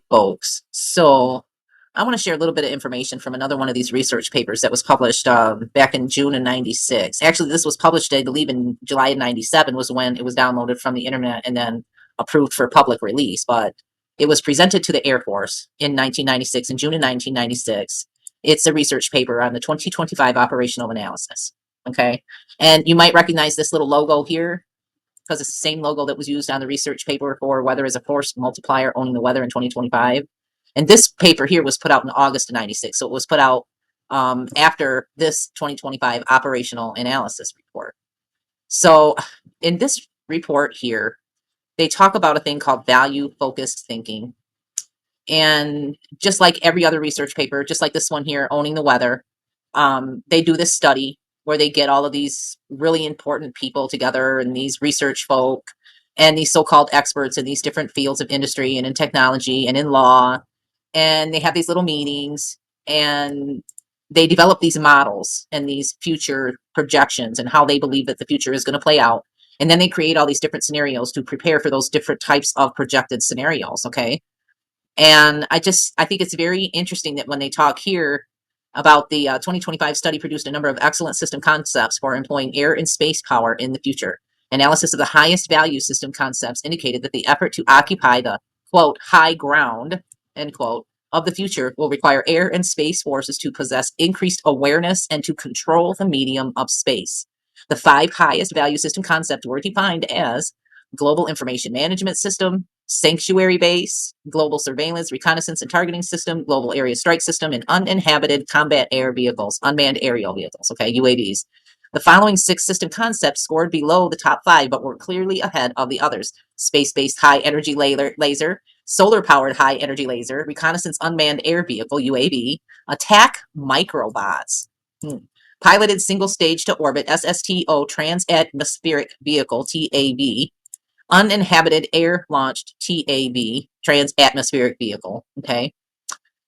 folks. So I want to share a little bit of information from another one of these research papers that was published back in June of 96. Actually, this was published, I believe, in July of 97 was when it was downloaded from the internet and then approved for public release. But it was presented to the Air Force in 1996, in June of 1996. It's a research paper on the 2025 operational analysis. Okay. And you might recognize this little logo here because it's the same logo that was used on the research paper for Weather as a Force Multiplier Owning the Weather in 2025. And this paper here was put out in August of 96. So it was put out after this 2025 operational analysis report. So in this report here, they talk about a thing called value focused thinking. And just like every other research paper, just like this one here, Owning the Weather, they do this study where they get all of these really important people together and these research folk and these so-called experts in these different fields of industry and in technology and in law. And they have these little meetings and they develop these models and these future projections and how they believe that the future is going to play out. And then they create all these different scenarios to prepare for those different types of projected scenarios. Okay. And I think it's very interesting that when they talk here about the 2025 study produced a number of excellent system concepts for employing air and space power in the future. Analysis of the highest value system concepts indicated that the effort to occupy the quote high ground end quote of the future will require air and space forces to possess increased awareness and to control the medium of space. The 5 highest value system concepts were defined as global information management system, sanctuary base, global surveillance, reconnaissance and targeting system, global area strike system, and uninhabited combat air vehicles, unmanned aerial vehicles, okay, UAVs. The following 6 system concepts scored below the top 5, but were clearly ahead of the others. Space-based high-energy laser, solar-powered high-energy laser, reconnaissance unmanned air vehicle, UAV, attack microbots, piloted single-stage to orbit, SSTO, trans-atmospheric vehicle, TAV, uninhabited air-launched TAV, trans-atmospheric vehicle, okay?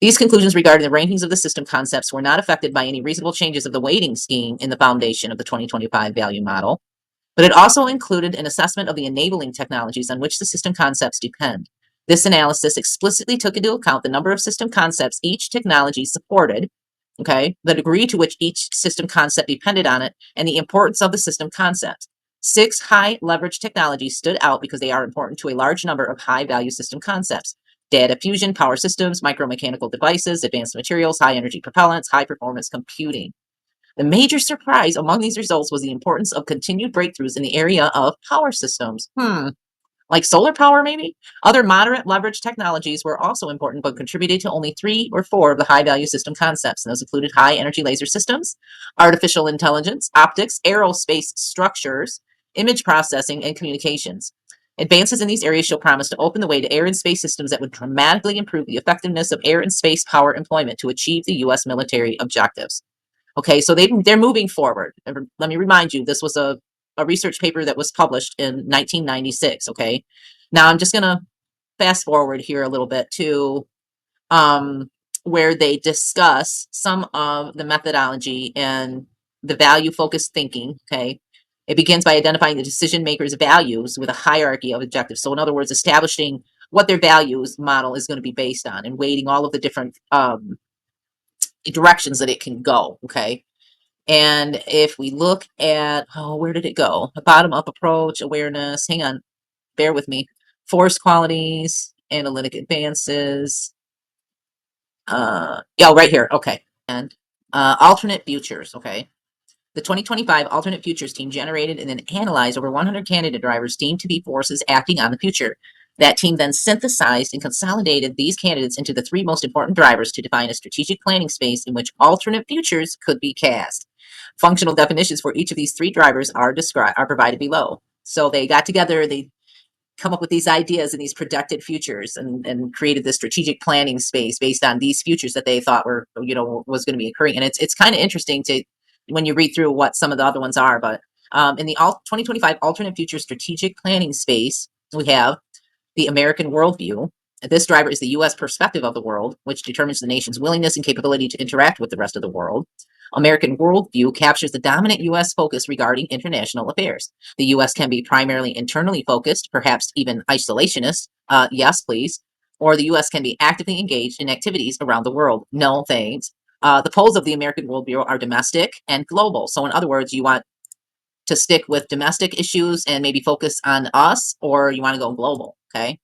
These conclusions regarding the rankings of the system concepts were not affected by any reasonable changes of the weighting scheme in the foundation of the 2025 value model, but it also included an assessment of the enabling technologies on which the system concepts depend. This analysis explicitly took into account the number of system concepts each technology supported, okay, the degree to which each system concept depended on it, and the importance of the system concept. 6 high leverage technologies stood out because they are important to a large number of high value system concepts: data fusion, power systems, micromechanical devices, advanced materials, high energy propellants, high performance computing. The major surprise among these results was the importance of continued breakthroughs in the area of power systems. Like solar power, maybe? Other moderate leverage technologies were also important, but contributed to only 3 or 4 of the high value system concepts. And those included high energy laser systems, artificial intelligence, optics, aerospace structures, image processing, and communications. Advances in these areas show promise to open the way to air and space systems that would dramatically improve the effectiveness of air and space power employment to achieve the U.S. military objectives. Okay, so they're moving forward. Let me remind you, this was a research paper that was published in 1996. Okay, now I'm just going to fast forward here a little bit to where they discuss some of the methodology and the value focused thinking. Okay, it begins by identifying the decision makers' values with a hierarchy of objectives. So, in other words, establishing what their values model is going to be based on and weighting all of the different directions that it can go. Okay. And if we look at, where did it go? A bottom up approach, awareness, hang on, bear with me. Force qualities, analytic advances. Yeah, right here. Okay. And alternate futures. Okay. The 2025 alternate futures team generated and then analyzed over 100 candidate drivers deemed to be forces acting on the future. That team then synthesized and consolidated these candidates into the 3 most important drivers to define a strategic planning space in which alternate futures could be cast. Functional definitions for each of these 3 drivers are provided below. So they got together, they come up with these ideas and these projected futures and created this strategic planning space based on these futures that they thought were, was going to be occurring. And it's kind of interesting to, when you read through what some of the other ones are, but in the 2025 alternate future strategic planning space, we have the American worldview. This driver is the U.S. perspective of the world, which determines the nation's willingness and capability to interact with the rest of the world. American worldview captures the dominant U.S. focus regarding international affairs. The U.S. can be primarily internally focused, perhaps even isolationist. Yes, please. or the US can be actively engaged in activities around the world. No, thanks. The poles of the American World Bureau are domestic and global. So, in other words, you want to stick with domestic issues and maybe focus on us, or you want to go global. Okay.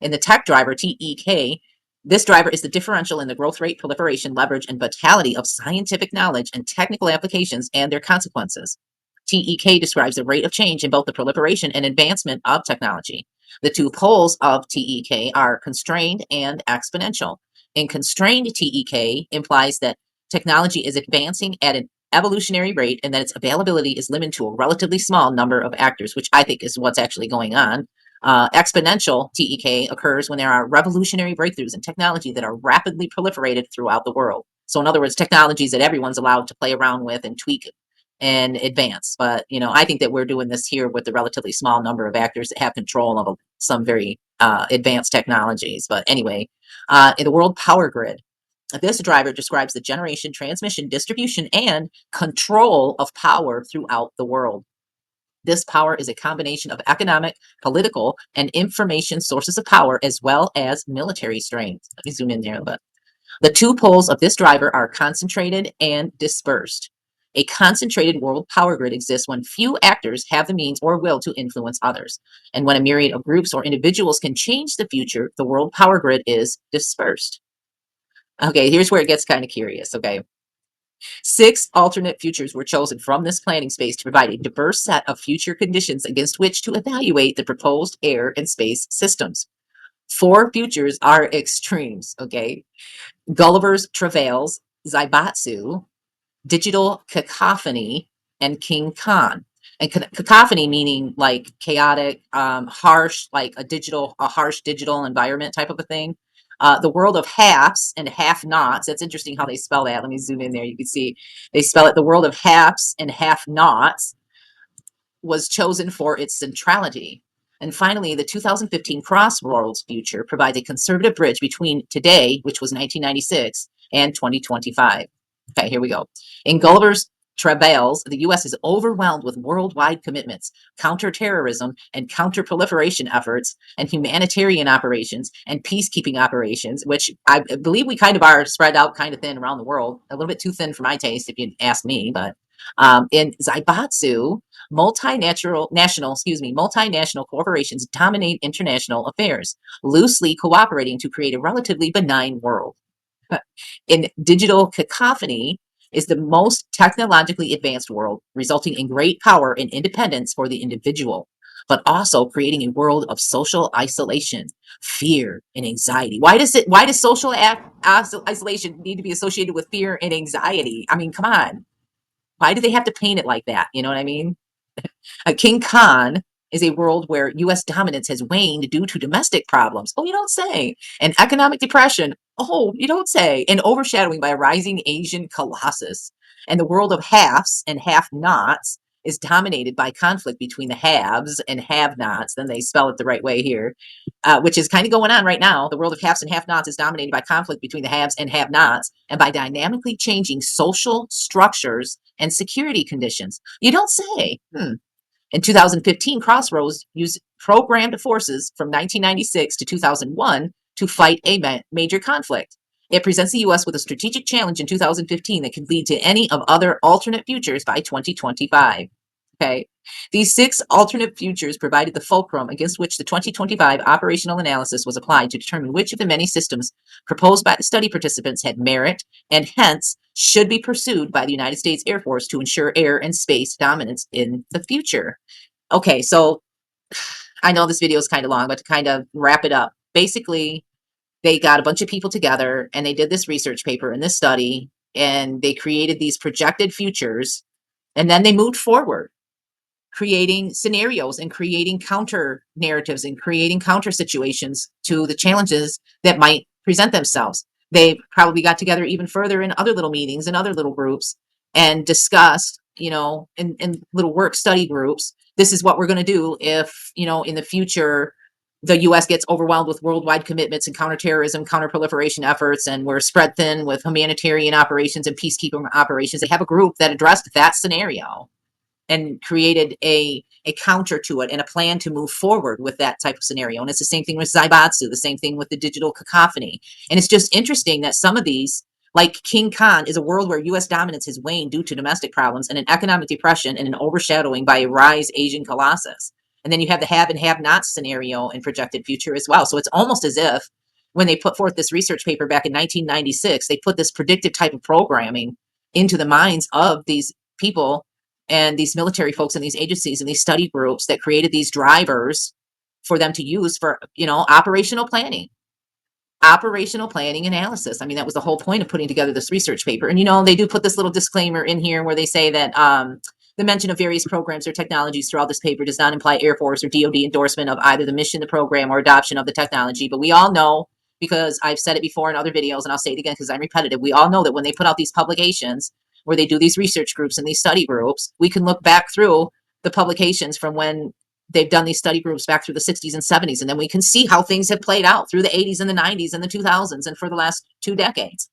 In the tech driver, TEK, this driver is the differential in the growth rate, proliferation, leverage, and vitality of scientific knowledge and technical applications and their consequences. TEK describes the rate of change in both the proliferation and advancement of technology. The two poles of TEK are constrained and exponential. In constrained, TEK implies that technology is advancing at an evolutionary rate and that its availability is limited to a relatively small number of actors, which I think is what's actually going on. Exponential TEK occurs when there are revolutionary breakthroughs in technology that are rapidly proliferated throughout the world. So, in other words, technologies that everyone's allowed to play around with and tweak and advance. But I think that we're doing this here with the relatively small number of actors that have control of some very advanced technologies. But anyway, in the world power grid, this driver describes the generation, transmission, distribution, and control of power throughout the world. This power is a combination of economic, political, and information sources of power, as well as military strength. Let me zoom in there a bit. The two poles of this driver are concentrated and dispersed. A concentrated world power grid exists when few actors have the means or will to influence others. And when a myriad of groups or individuals can change the future, the world power grid is dispersed. Okay, here's where it gets kind of curious. Okay. 6 alternate futures were chosen from this planning space to provide a diverse set of future conditions against which to evaluate the proposed air and space systems. 4 futures are extremes. Okay. Gulliver's Travails, Zaibatsu, Digital Cacophony, and King Khan. And cacophony meaning like chaotic, harsh, like a harsh digital environment type of a thing. The world of halves and half nots. That's interesting how they spell that. Let me zoom in there. You can see they spell it the world of halves and half nots was chosen for its centrality. And finally, the 2015 Crossroads future provides a conservative bridge between today, which was 1996, and 2025. Okay, here we go. In Gulliver's Travails, the U.S. is overwhelmed with worldwide commitments, counterterrorism and counterproliferation efforts, and humanitarian operations and peacekeeping operations, which I believe we kind of are spread out kind of thin around the world. A little bit too thin for my taste, if you ask me. But in Zaibatsu, multinational corporations dominate international affairs, loosely cooperating to create a relatively benign world. In Digital Cacophony is the most technologically advanced world, resulting in great power and independence for the individual, but also creating a world of social isolation, fear, and anxiety. Why does social isolation need to be associated with fear and anxiety? I mean, come on. Why do they have to paint it like that? You know what I mean? King Khan is a world where U.S. dominance has waned due to domestic problems. Oh, you don't say. And economic depression. Oh, you don't say. And overshadowing by a rising Asian colossus. And the world of halves and have-nots is dominated by conflict between the haves and have-nots. Then they spell it the right way here, which is kind of going on right now. The world of halves and have-nots is dominated by conflict between the haves and have-nots and by dynamically changing social structures and security conditions. You don't say. In 2015, Crossroads used programmed forces from 1996 to 2001 to fight a major conflict. It presents the U.S. with a strategic challenge in 2015 that could lead to any of other alternate futures by 2025. Okay. These 6 alternate futures provided the fulcrum against which the 2025 operational analysis was applied to determine which of the many systems proposed by the study participants had merit and hence should be pursued by the United States Air Force to ensure air and space dominance in the future. Okay, so I know this video is kind of long, but to kind of wrap it up, basically, they got a bunch of people together and they did this research paper in this study and they created these projected futures and then they moved forward creating scenarios and creating counter narratives and creating counter situations to the challenges that might present themselves. They probably got together even further in other little meetings and other little groups and discussed, in little work study groups, this is what we're going to do if, in the future, the U.S. gets overwhelmed with worldwide commitments and counterterrorism, counterproliferation efforts, and we're spread thin with humanitarian operations and peacekeeping operations. They have a group that addressed that scenario. and created a counter to it and a plan to move forward with that type of scenario. And it's the same thing with Zaibatsu, the same thing with the digital cacophony. And it's just interesting that some of these, like King Khan, is a world where U.S. dominance has waned due to domestic problems and an economic depression and an overshadowing by a rise Asian colossus. And then you have the have and have not scenario and projected future as well. So it's almost as if when they put forth this research paper back in 1996, they put this predictive type of programming into the minds of these people and these military folks and these agencies and these study groups that created these drivers for them to use for, operational planning analysis. I mean, that was the whole point of putting together this research paper. And, they do put this little disclaimer in here where they say that the mention of various programs or technologies throughout this paper does not imply Air Force or DoD endorsement of either the mission, the program, or adoption of the technology. But we all know, because I've said it before in other videos, and I'll say it again because I'm repetitive, we all know that when they put out these publications where they do these research groups and these study groups, we can look back through the publications from when they've done these study groups back through the 60s and 70s, and then we can see how things have played out through the 80s and the 90s and the 2000s and for the last 2 decades.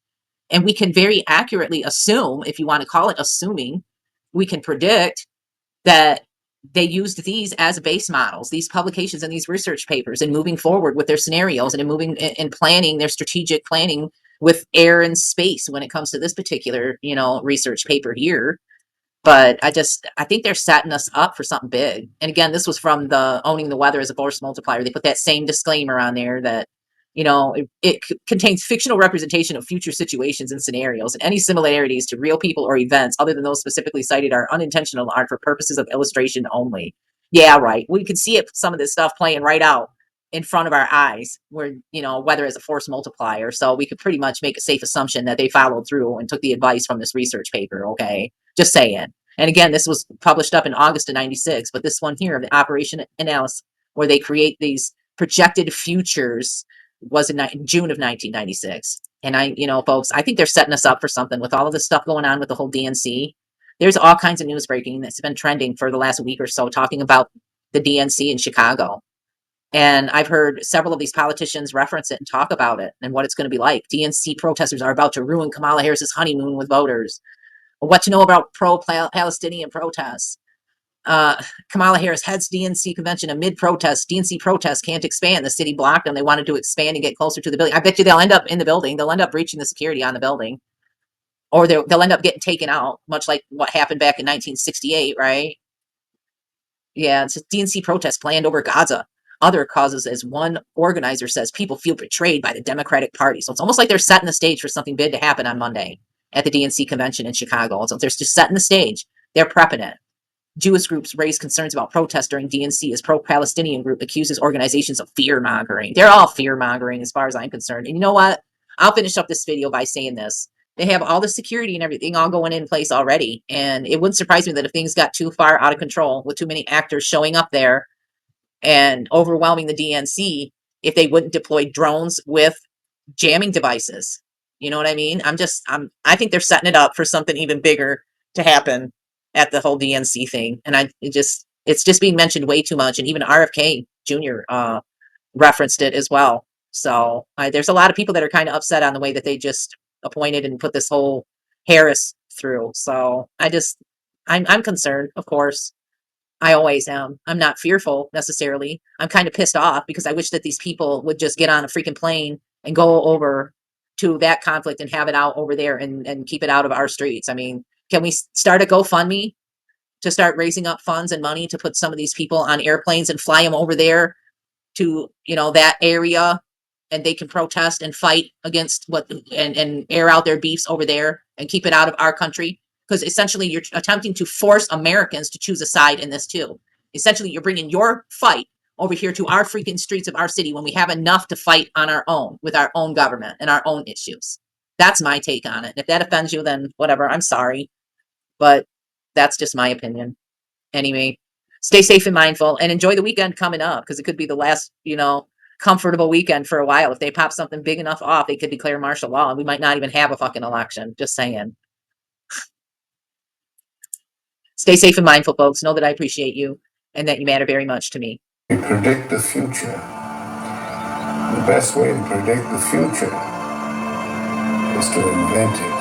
And we can very accurately assume, if you want to call it assuming, we can predict that they used these as base models, these publications and these research papers, and moving forward with their scenarios and in moving and planning their strategic planning with air and space when it comes to this particular, research paper here. But I think they're setting us up for something big. And again, this was from the Owning the Weather as a Force Multiplier. They put that same disclaimer on there that, it contains fictional representation of future situations and scenarios, and any similarities to real people or events other than those specifically cited are unintentional, are for purposes of illustration only. Yeah, right. We could see it, some of this stuff playing right out in front of our eyes, where, weather as a force multiplier. So we could pretty much make a safe assumption that they followed through and took the advice from this research paper. Okay. Just saying. And again, this was published up in August of 96, but this one here, the operation analysis, where they create these projected futures, was in June of 1996. And folks, I think they're setting us up for something with all of this stuff going on with the whole DNC. There's all kinds of news breaking that's been trending for the last week or so, talking about the DNC in Chicago. And I've heard several of these politicians reference it and talk about it and what it's going to be like. DNC protesters are about to ruin Kamala Harris's honeymoon with voters. What to know about pro-Palestinian protests. Kamala Harris heads DNC convention amid protests. DNC protests can't expand. The city blocked them. They wanted to expand and get closer to the building. I bet you they'll end up in the building. They'll end up breaching the security on the building. Or they'll end up getting taken out, much like what happened back in 1968, right? Yeah, it's a DNC protest planned over Gaza. Other causes, as one organizer says, people feel betrayed by the Democratic Party. So it's almost like they're setting the stage for something big to happen on Monday at the DNC convention in Chicago. So they're just setting the stage. They're prepping it. Jewish groups raise concerns about protests during DNC as pro-Palestinian group accuses organizations of fear-mongering. They're all fear-mongering as far as I'm concerned. And you know what? I'll finish up this video by saying this. They have all the security and everything all going in place already. And it wouldn't surprise me that if things got too far out of control with too many actors showing up there and overwhelming the DNC, if they wouldn't deploy drones with jamming devices. You know what I mean? I think they're setting it up for something even bigger to happen at the whole DNC thing. And it's just being mentioned way too much. And even RFK Jr. Referenced it as well. So there's a lot of people that are kind of upset on the way that they just appointed and put this whole Harris through. So I'm concerned, of course. I always am. I'm not fearful necessarily. I'm kind of pissed off because I wish that these people would just get on a freaking plane and go over to that conflict and have it out over there and keep it out of our streets. I mean, can we start a GoFundMe to start raising up funds and money to put some of these people on airplanes and fly them over there to, that area, and they can protest and fight against and air out their beefs over there and keep it out of our country? Because essentially you're attempting to force Americans to choose a side in this too. Essentially, you're bringing your fight over here to our freaking streets of our city when we have enough to fight on our own with our own government and our own issues. That's my take on it. If that offends you, then whatever, I'm sorry. But that's just my opinion. Anyway, stay safe and mindful and enjoy the weekend coming up, because it could be the last, comfortable weekend for a while. If they pop something big enough off, they could declare martial law and we might not even have a fucking election. Just saying. Stay safe and mindful, folks. Know that I appreciate you and that you matter very much to me. Predict the future. The best way to predict the future is to invent it.